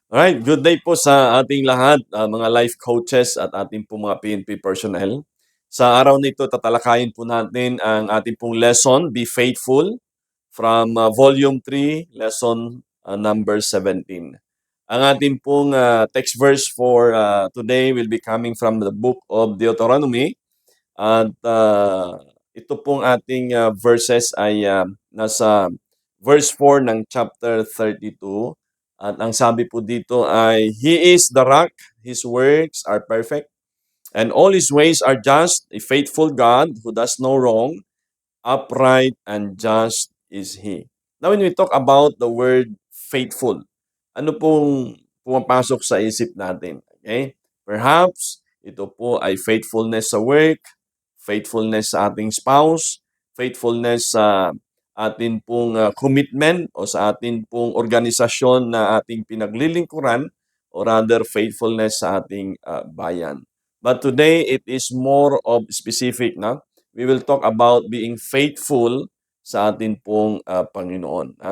Alright, good day po sa ating lahat, mga life coaches at ating pong mga PNP personnel. Sa araw na ito, tatalakayin po natin ang ating pong lesson, Be Faithful, from Volume 3, Lesson number 17. Ang ating pong text verse for today will be coming from the book of Deuteronomy. At ito pong ating verses ay nasa verse 4 ng chapter 32. At ang sabi po dito ay, He is the rock, His works are perfect, and all His ways are just, a faithful God who does no wrong, upright and just is He. Now when we talk about the word faithful, ano pong pumapasok sa isip natin? Okay? Perhaps ito po ay faithfulness sa work, faithfulness sa ating spouse, faithfulness sa atin pong commitment o sa atin pong organisasyon na ating pinaglilingkuran o rather faithfulness sa ating bayan. But today it is more of specific na we will talk about being faithful sa atin pong Panginoon.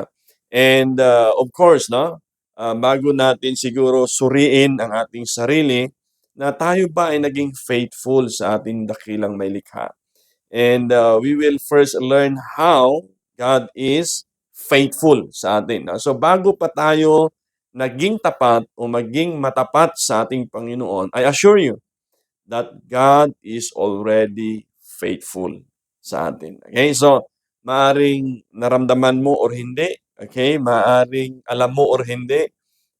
And of course, no, bago natin siguro suriin ang ating sarili, na tayo ba ay naging faithful sa ating dakilang may likha. And we will first learn how God is faithful sa atin. So bago pa tayo naging tapat o maging matapat sa ating Panginoon, I assure you, that God is already faithful sa atin. Okay? So, maaring naramdaman mo or hindi, okay? Maaring alam mo or hindi,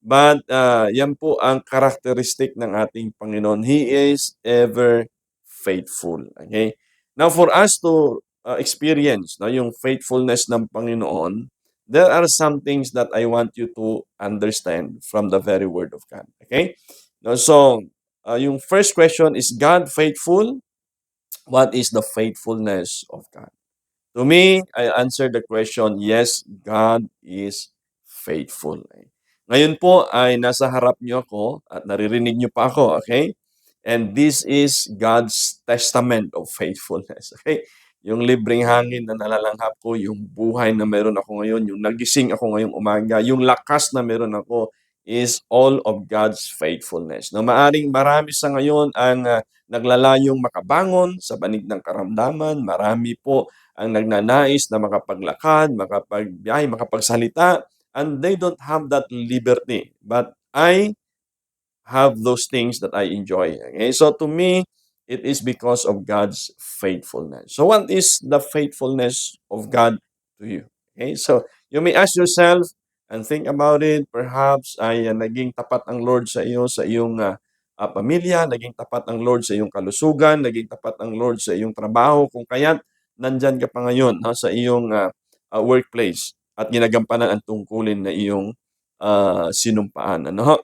but yan po ang characteristic ng ating Panginoon. He is ever faithful. Okay? Now, for us to experience no, yung faithfulness ng Panginoon, there are some things that I want you to understand from the very Word of God. Okay? No, so, yung first question is, God faithful? What is the faithfulness of God? To me, I answer the question, yes, God is faithful. Ngayon po ay nasa harap niyo ako at naririnig niyo pa ako, okay? And this is God's testament of faithfulness, okay? Yung libreng hangin na nalalanghap ko, yung buhay na meron ako ngayon, yung nagising ako ngayong umaga, yung lakas na meron ako is all of God's faithfulness. No, maaring marami sa ngayon ang naglalayong makabangon sa banig ng karamdaman, marami po ang nagnanais na makapaglakad, makapagbiyahe, makapagsalita, and they don't have that liberty. But I have those things that I enjoy. Okay? So to me, it is because of God's faithfulness. So what is the faithfulness of God to you? Okay? So you may ask yourself and think about it. Perhaps ay naging tapat ang Lord sa iyo, sa iyong pamilya, naging tapat ang Lord sa iyong kalusugan, naging tapat ang Lord sa iyong trabaho, kung kaya't nandyan ka pa ngayon sa iyong workplace at ginagampanan ang tungkulin na iyong sinumpaan. Ano ho?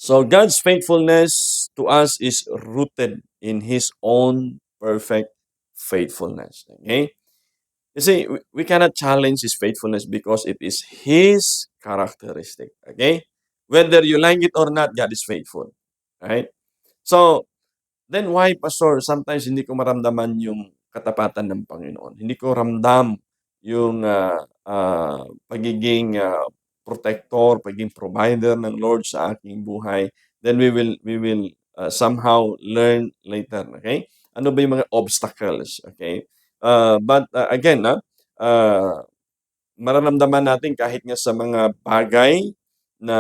So God's faithfulness to us is rooted in His own perfect faithfulness. Okay? You see, we cannot challenge His faithfulness because it is His characteristic. Okay? Whether you like it or not, God is faithful. Right? So, then why, Pastor, sometimes hindi ko maramdaman yung katapatan ng Panginoon? Hindi ko ramdam yung pagiging protector, pagiging provider ng Lord sa aking buhay. Then we will somehow learn later, okay? Ano ba yung mga obstacles, okay? But again, uh, mararamdaman natin kahit nga sa mga bagay na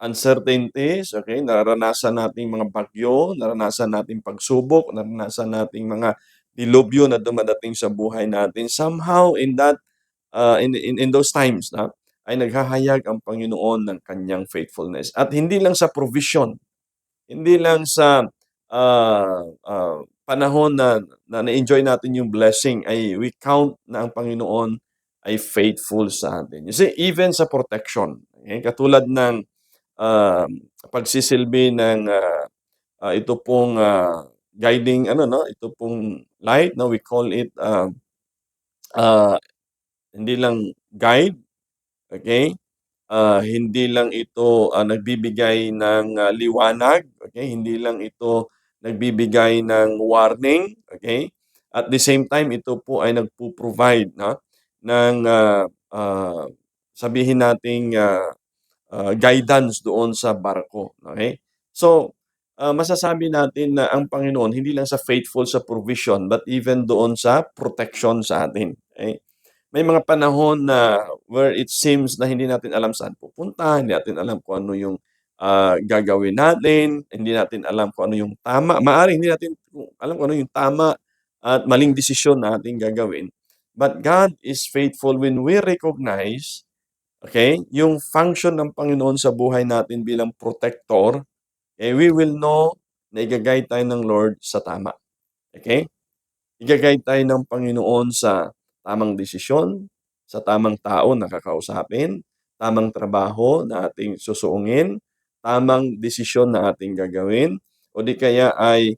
uncertainties, okay? Nararanasan nating mga bagyo, naranasan nating pagsubok, naranasan nating mga dilubyo na dumadating sa buhay natin. Somehow in that in those times ay naghahayag ang Panginoon ng kanyang faithfulness. At hindi lang sa provision, hindi lang sa panahon na na-enjoy natin yung blessing, ay we count na ang Panginoon ay faithful sa atin. You see, even sa protection, katulad ng ah, pagsisilbi ng ito pong guiding ano 'no, ito pong light, no, we call it ah, hindi lang guide, okay? Hindi lang ito nagbibigay ng liwanag, okay? Hindi lang ito nagbibigay ng warning, okay? At the same time, ito po ay nagpo-provide 'no, ng sabihin nating guidance doon sa barko, okay? So, masasabi natin na ang Panginoon hindi lang sa faithful sa provision but even doon sa protection sa atin, okey? May mga panahon na where it seems na hindi natin alam saan pupunta, hindi natin alam kung ano yung, gagawin natin, hindi natin alam kung ano yung tama, maaaring hindi natin alam kung ano yung tama at maling desisyon na ating gagawin. But God is faithful when we recognize, okay, yung function ng Panginoon sa buhay natin bilang protector, we will know na iga-guide tayo ng Lord sa tama, okay? Iga-guide tayo ng Panginoon sa tamang desisyon, sa tamang tao na kakausapin, tamang trabaho na ating susuungin, tamang desisyon na ating gagawin, o di kaya ay,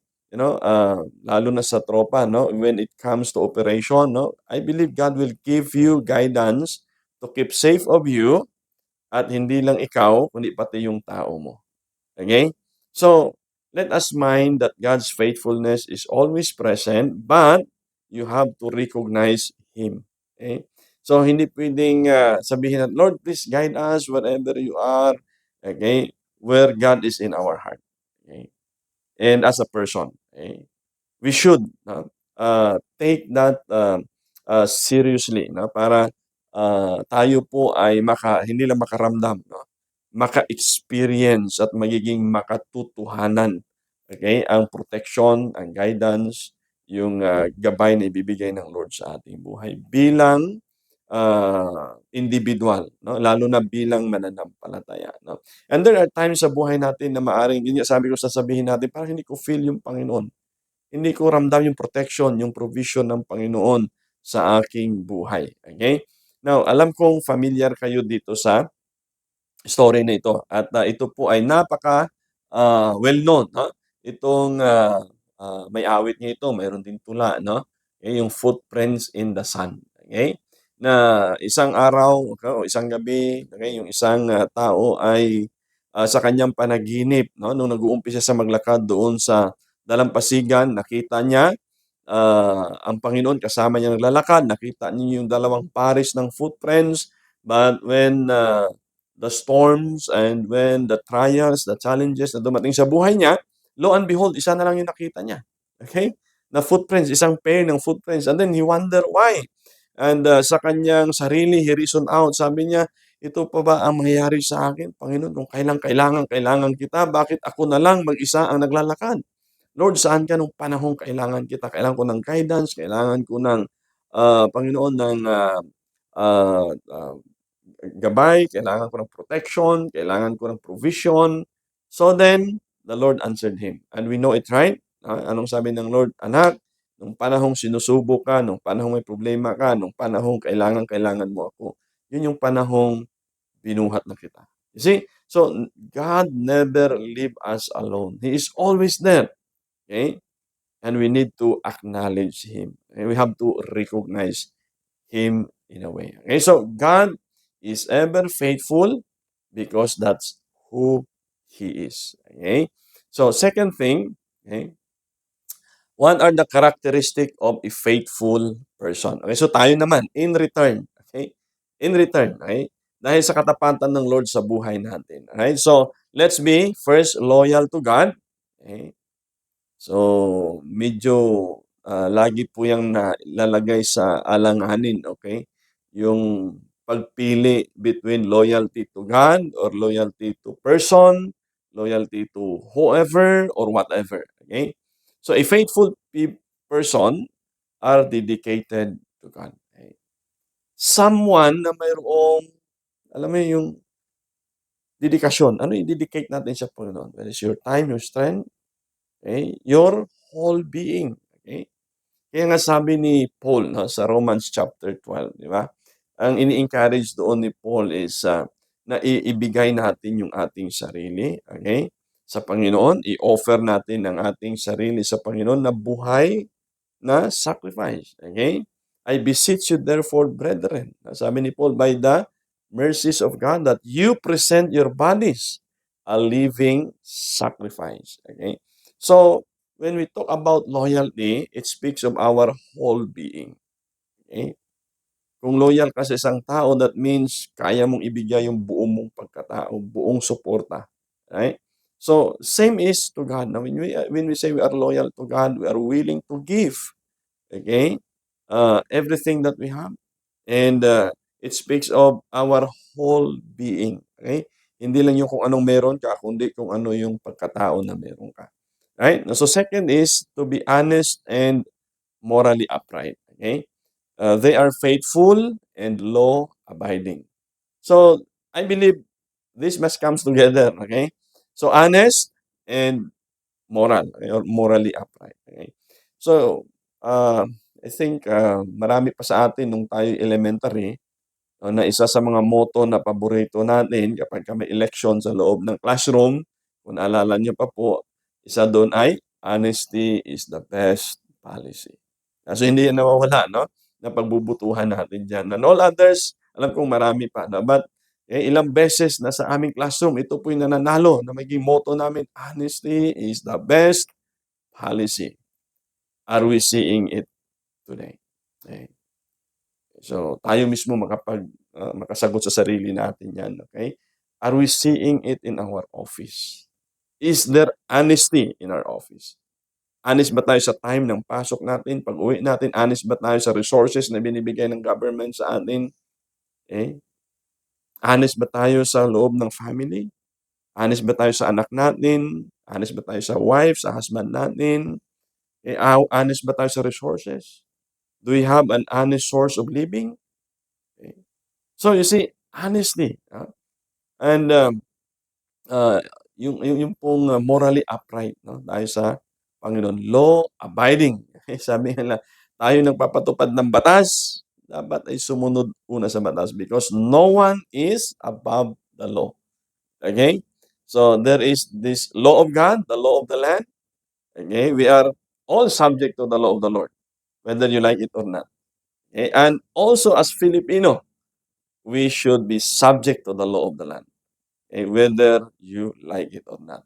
lalo na sa tropa, 'no, when it comes to operation, 'no, I believe God will give you guidance to keep safe of you at hindi lang ikaw kundi pati yung tao mo. Okay? So, let us mind that God's faithfulness is always present, but you have to recognize Him. Okay? So, hindi pwedeng sabihin natin, Lord, please guide us wherever you are. Okay? Where God is in our heart. Okay? And as a person. Okay? We should take that seriously, 'no, para tayo po ay hindi lang makaramdam, 'no, maka-experience at magiging makatotohanan, okay, ang protection, ang guidance, yung gabay na ibibigay ng Lord sa ating buhay bilang individual, 'no, lalo na bilang mananampalataya, 'no. And there are times sa buhay natin na maaaring yun nga sabi ko sasabihin natin, "Parang hindi ko feel yung Panginoon." Hindi ko ramdam yung protection, yung provision ng Panginoon sa aking buhay, okay? Now, alam kong familiar kayo dito sa story na ito at, ito po ay napaka, well-known, 'no? Itong, may awit nga ito, mayroon ding tula, 'no? Yung Footprints in the Sand, okay? Na isang araw o isang gabi, okay, yung isang, tao ay, sa kanyang panaginip, 'no, nung nag-uumpisa siya maglakad doon sa dalampasigan, nakita niya ang Panginoon kasama niya naglalakad, nakita niya yung dalawang pares ng footprints, but when, the storms and when the trials, the challenges na dumating sa buhay niya, lo and behold, isa na lang yung nakita niya. Okay? Na footprints, isang pair ng footprints. And then he wonder why. And sa kanyang sarili, he reasoned out. Sabi niya, ito pa ba ang mangyayari sa akin? Panginoon, kung kailangan kita, bakit ako na lang mag-isa ang naglalakad? Lord, saan ka nung panahong kailangan kita? Kailangan ko ng guidance, kailangan ko ng, Panginoon, ng, ah, ah, gabay, kailangan ko ng protection, kailangan ko ng provision. So then, the Lord answered him. And we know it, right? Anong sabi ng Lord? Anak, nung panahong sinusubok ka, nung panahong may problema ka, nung panahong kailangan mo ako, yun yung panahong binuhat na kita. You see? So, God never leave us alone. He is always there. Okay? And we need to acknowledge Him. And we have to recognize Him in a way. Okay, so God is ever faithful because that's who He is. Okay? So second thing, okay, what are the characteristic of a faithful person? Okay, so tayo naman, in return, okay? In return, okay? Dahil sa katapatan ng Lord sa buhay natin. Alright? So, let's be first loyal to God. Okay? So, medyo, lagi po yang nalalagay sa alanganin, okay? Yung pagpili between loyalty to God or loyalty to person, loyalty to whoever or whatever, okay? So, a faithful person are dedicated to God, okay? Someone na mayroong, alam mo yung dedikasyon. Ano yung dedicate natin sa Panginoon? That is your time, your strength, okay? Your whole being. Okay? Kaya nga sabi ni Paul, 'no, sa Romans chapter 12, di ba? Ang ini-encourage doon ni Paul is na ibigay natin yung ating sarili, okay? Sa Panginoon, i-offer natin ang ating sarili sa Panginoon na buhay na sacrifice. Okay? I beseech you therefore, brethren, sabi ni Paul, by the mercies of God, that you present your bodies a living sacrifice. Okay? So, when we talk about loyalty, it speaks of our whole being. Okay? Kung loyal ka sa isang tao, that means kaya mong ibigay yung buo mong pagkatao. pagkatao, buong suporta, right? So, same is to God. Now, when we say we are loyal to God, we are willing to give, okay, everything that we have. And it speaks of our whole being, okay? Hindi lang yung kung anong meron ka, kundi kung ano yung pagkatao na meron ka. Right? So, second is to be honest and morally upright, okay? They are faithful and law-abiding. So, I believe this must comes together, okay? So, honest and moral, okay, or morally upright, okay? So, I think, marami pa sa atin nung tayo elementary, na isa sa mga motto na paborito natin kapagka may election sa loob ng classroom, kung naalala niyo pa po, isa doon ay, "Honesty is the best policy." So, hindi yan nawawala 'no, napagbubutuhan natin diyan. And all others, alam kong marami pa 'no, but, ilang beses na sa aming classroom ito po yung nananalo na maging motto namin, "Honesty is the best policy." Are we seeing it today? Eh, so tayo mismo makasagot sa sarili natin 'yan, okay? Are we seeing it in our office? Is there honesty in our office? Honest ba tayo sa time ng pasok natin, pag-uwi natin? Honest ba tayo sa resources na binibigay ng government sa atin? Eh, honest ba tayo sa loob ng family? Honest ba tayo sa anak natin? Honest ba tayo sa wife, sa husband natin? Honest ba tayo sa resources? Do we have an honest source of living? Okay. So you see, honesty, and uh, yung pong morally upright, no, tayo sa Panginoon, law abiding. Sabi nila, tayo nagpapatupad ng batas, dapat ay sumunod una sa batas because no one is above the law. Okay? So there is this law of God, the law of the land. Okay? We are all subject to the law of the Lord, whether you like it or not. Okay? And also as Filipino, we should be subject to the law of the land, okay, whether you like it or not,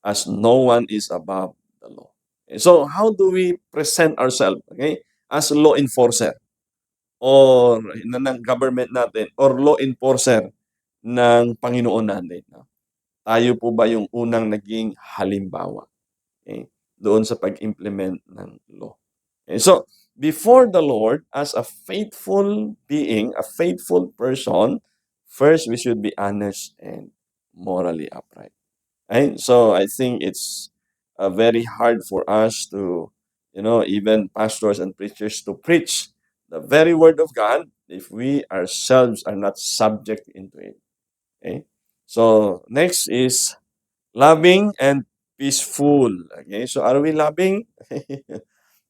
as no one is above the law. Okay, so how do we present ourselves, okay, as law enforcer or ng government natin or law enforcer ng Panginoon natin? No? Tayo po ba yung unang naging halimbawa, okay, doon sa pag-implement ng law? Okay, so before the Lord, as a faithful being, a faithful person, first we should be honest and morally upright. Right? So I think it's very hard for us to, even pastors and preachers to preach the very word of God if we ourselves are not subject into it. Okay? So next is loving and peaceful. Okay? So are we loving?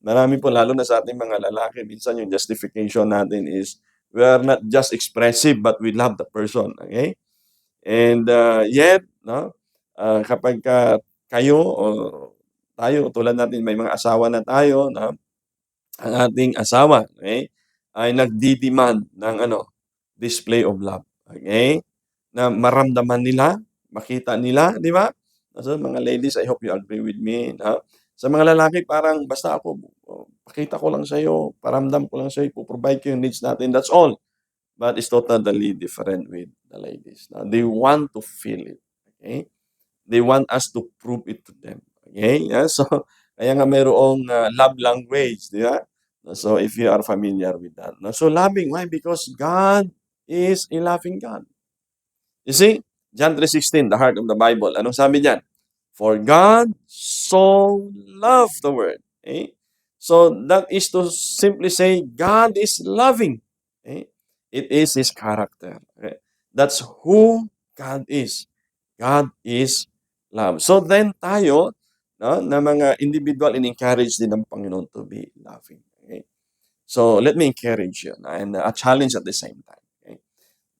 Marami po, lalo na sa ating mga lalaki, minsan yung justification natin is we are not just expressive but we love the person. Okay? And yet, no, kapagka kayo o tayo, tulad natin, may mga asawa na tayo, no, ang ating asawa, okay, ay nagdi-demand ng display of love. Okay? Na maramdaman nila, makita nila, di ba? So, mga ladies, I hope you agree with me. Na, sa mga lalaki, parang basta ako, pakita ko lang sa'yo, paramdam ko lang sa'yo, provide ko yung needs natin, that's all. But it's totally different with the ladies. Now, they want to feel it. Okay? They want us to prove it to them. Okay? Yeah? So, kaya nga mayroong love language, di ba? So, if you are familiar with that. No? So, loving, why? Because God is a loving God. You see, John 3:16, the heart of the Bible. Anong sabi diyan? For God so loved the world. Okay? So that is to simply say God is loving. Okay? It is His character. Okay? That's who God is. God is love. So then tayo, no, na mga individual, in-encourage din ng Panginoon to be loving. Okay? So let me encourage you and a challenge at the same time. Okay?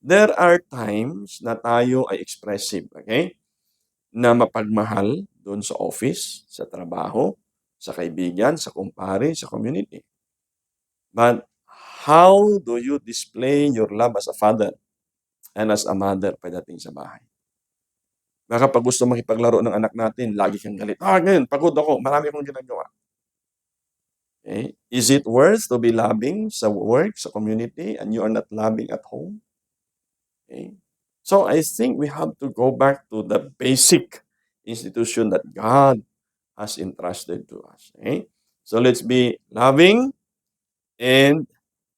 There are times na tayo ay expressive, okay? Na mapagmahal doon sa office, sa trabaho, sa kaibigan, sa kumpare, sa community. But how do you display your love as a father and as a mother pagdating sa bahay? Baka pag gusto makipaglaro ng anak natin, lagi kang galit. Ngayon, pagod ako, marami akong ginagawa. Okay? Is it worth to be loving sa work, sa community, and you are not loving at home? Okay? So I think we have to go back to the basic institution that God has entrusted to us. Okay? So let's be loving and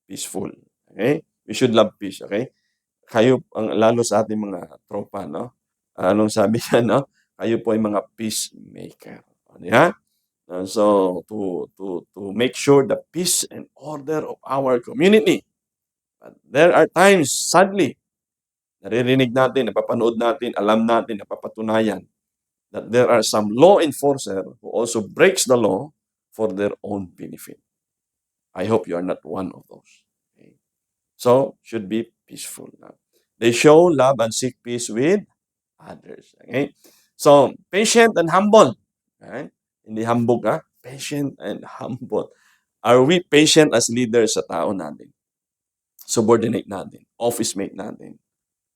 peaceful. Okay? We should love peace. Okay? Kayo, lalo sa ating mga tropa, no? Anong sabi niya, no? Kayo po ay mga peacemaker. Ano yan? So to make sure the peace and order of our community. But there are times, sadly, naririnig natin, napapanood natin, alam natin, napapatunayan that there are some law enforcer who also breaks the law for their own benefit. I hope you are not one of those. Okay? So, should be peaceful. They show love and seek peace with others. Okay? So, patient and humble. Okay? Hindi hambog, ha? Patient and humble. Are we patient as leaders sa tao natin? Subordinate natin? Office mate natin?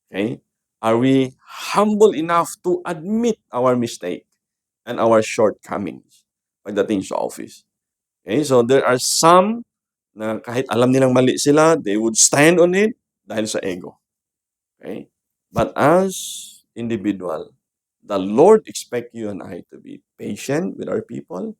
Okay? Are we humble enough to admit our mistake and our shortcomings pagdating sa office? Okay? So, there are some na kahit alam nilang mali sila, they would stand on it dahil sa ego. Okay? But as individual, the Lord expect you and I to be patient with our people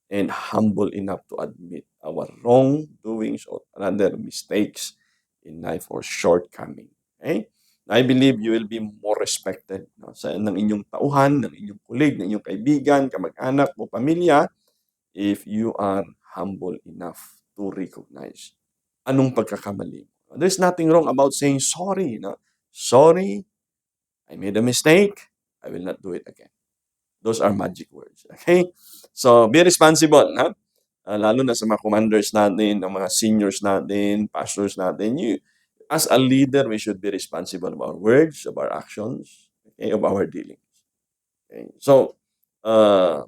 and humble enough to admit our wrongdoings or rather mistakes in life or shortcoming. Okay? I believe you will be more respected, no, sa ng inyong tauhan, ng inyong kulig, ng inyong kaibigan, kamag-anak o pamilya if you are humble enough to recognize anong pagkakamali mo. There's nothing wrong about saying sorry. No? Sorry, I made a mistake. I will not do it again. Those are magic words. Okay? So, be responsible. Ha? Lalo na sa mga commanders natin, ng mga seniors natin, pastors natin. As a leader, we should be responsible of our words, of our actions, okay, of our dealings. Okay? So, uh,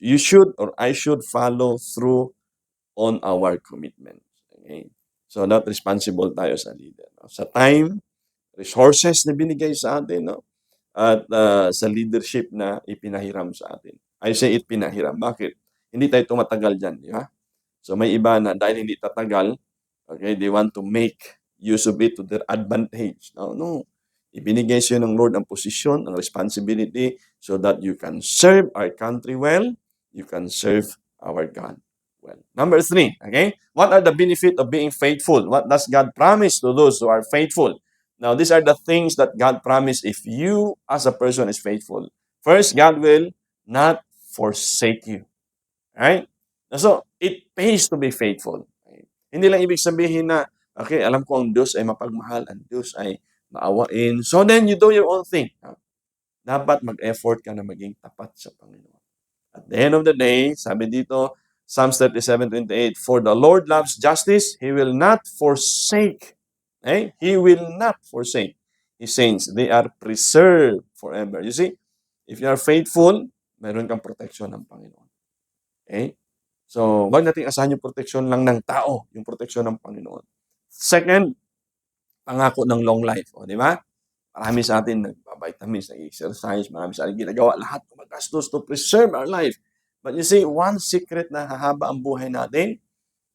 you should or I should follow through on our commitments. Okay? So, not responsible tayo sa leader. No? Sa time, resources na binigay sa atin, no? At sa leadership na ipinahiram sa atin. I say it pinahiram. Bakit? Hindi tayo tumatagal dyan, di ba? So may iba na dahil hindi tatagal, okay, they want to make use of it to their advantage. No, no. Ibinigay sa'yo ng Lord ang posisyon, ang responsibility so that you can serve our country well, you can serve our God well. Number 3, okay? What are the benefit of being faithful? What does God promise to those who are faithful? Now, these are the things that God promised if you as a person is faithful. First, God will not forsake you. Right? So, it pays to be faithful. Okay? Hindi lang ibig sabihin na, okay, alam ko ang Diyos ay mapagmahal, ang Diyos ay maawain. So then, you do your own thing. Dapat mag-effort ka na maging tapat sa Panginoon. At the end of the day, sabi dito, Psalms 37:28, for the Lord loves justice, He will not forsake. Okay? He will not forsake His saints. They are preserved forever. You see, if you are faithful, meron kang protection ng Panginoon. Okay? So, wag nating asahan yung protection lang ng tao, yung protection ng Panginoon. Second, pangako ng long life. O, di ba? Marami sa atin nagpa-vitamins, nag-exercise, marami sa atin ginagawa, lahat gumagastos to preserve our life. But you see, one secret na hahaba ang buhay natin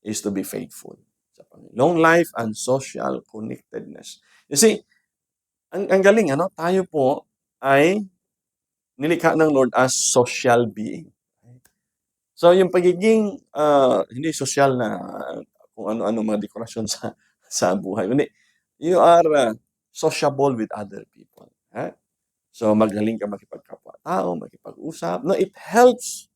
is to be faithful sa Panginoon. Long life and social connectedness. You see, ang galing, ano? Tayo po ay nilikha ng Lord as social being. So, yung pagiging hindi social na kung ano-ano mga dekorasyon sa buhay. Hindi. You are sociable with other people. Eh? So, magaling ka makipagkapwa-tao, makipag-usap. No, it helps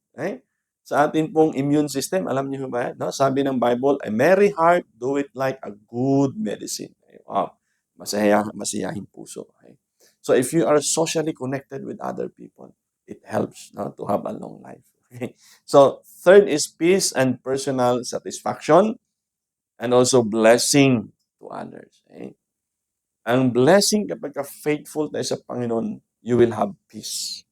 sa atin pong immune system. Alam niyo ba? No? Sabi ng Bible, a merry heart, do it like a good medicine. Wow. Masayahing puso. Okay? So, if you are socially connected with other people, it helps to have a long life. Okay? So, third is peace and personal satisfaction and also blessing to others. Okay? Ang blessing kapag faithful tayo sa Panginoon, you will have peace.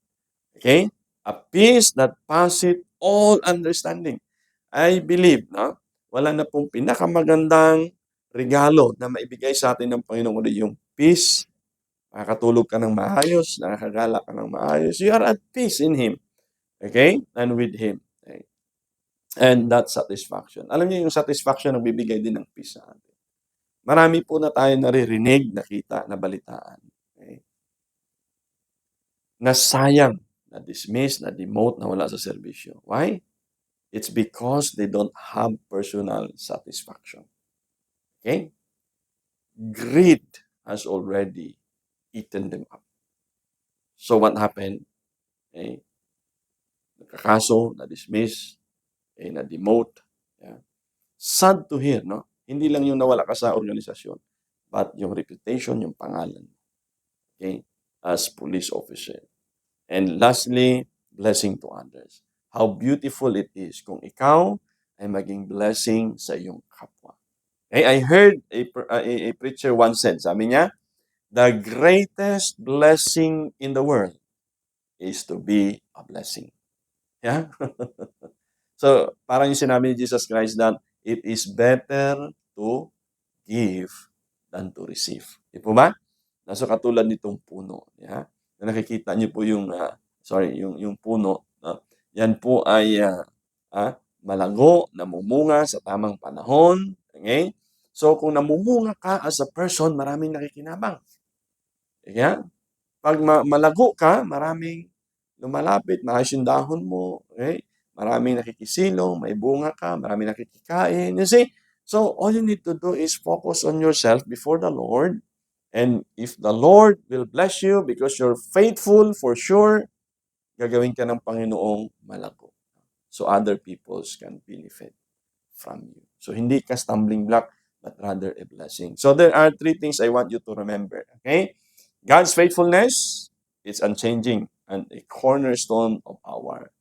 Okay? A peace that passeth all understanding. I believe, no? Wala na pong pinakamagandang regalo na maibigay sa atin ng Panginoon kundi yung peace. Nakakatulog ka ng maayos, nakakagala ka ng maayos. You are at peace in Him. Okay? And with Him. Okay? And that satisfaction. Alam niyo yung satisfaction ang bibigay din ng peace sa atin. Marami po na tayong naririnig, nakita, nabalitaan, okey, na sayang, na-dismiss, na-demote, nawala sa serbisyo. Why? It's because they don't have personal satisfaction, okay? Greed has already eaten them up. So what happened? Eh, nagkakaso, na-dismiss, na-demote, yeah. Sad to hear, no? Hindi lang yung nawala ka sa organisasyon, but yung reputation, yung pangalan, okay, as police officer. And lastly, blessing to others. How beautiful it is kung ikaw ay maging blessing sa iyong kapwa. Okay, I heard a preacher once said, sabi niya, the greatest blessing in the world is to be a blessing. Yeah? So, parang yung sinabi ni Jesus Christ that it is better to give than to receive. Di po ba? So, katulad nitong puno. Yeah? Na nakikita niyo po yung, yung puno. Yan po ay malago, namumunga sa tamang panahon. Okay? So, kung namumunga ka as a person, maraming nakikinabang. Yeah? Pag malago ka, maraming lumalapit, maayos yung dahon mo, okay? Maraming nakikisilong, may bunga ka, maraming nakikikain. You see? So, all you need to do is focus on yourself before the Lord. And if the Lord will bless you because you're faithful, for sure, gagawin ka ng Panginoong malago. So, other peoples can benefit from you. So, hindi ka stumbling block, but rather a blessing. So, there are 3 things I want you to remember. Okay? God's faithfulness is unchanging and a cornerstone of our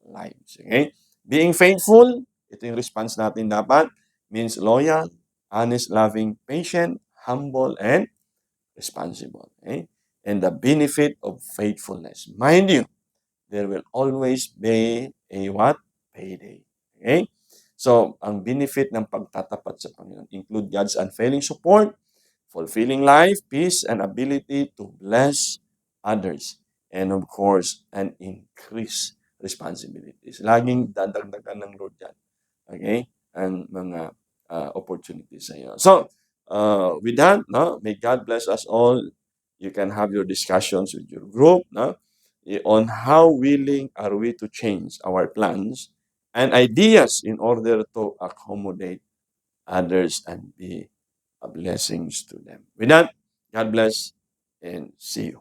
lives. Okay? Being faithful, ito yung response natin dapat, means loyal, honest, loving, patient, humble, and responsible. Okay? And the benefit of faithfulness. Mind you, there will always be a what? Payday. Okay? So, ang benefit ng pagtatapat sa Panginoon include God's unfailing support, fulfilling life, peace, and ability to bless others. And of course, an increased responsibilities. Laging dadagdagan ng Lord yan. Okay? Ang mga opportunities sa iyo. So, with that, no, may God bless us all. You can have your discussions with your group, no, on how willing are we to change our plans and ideas in order to accommodate others and be a blessings to them. With that, God bless and see you.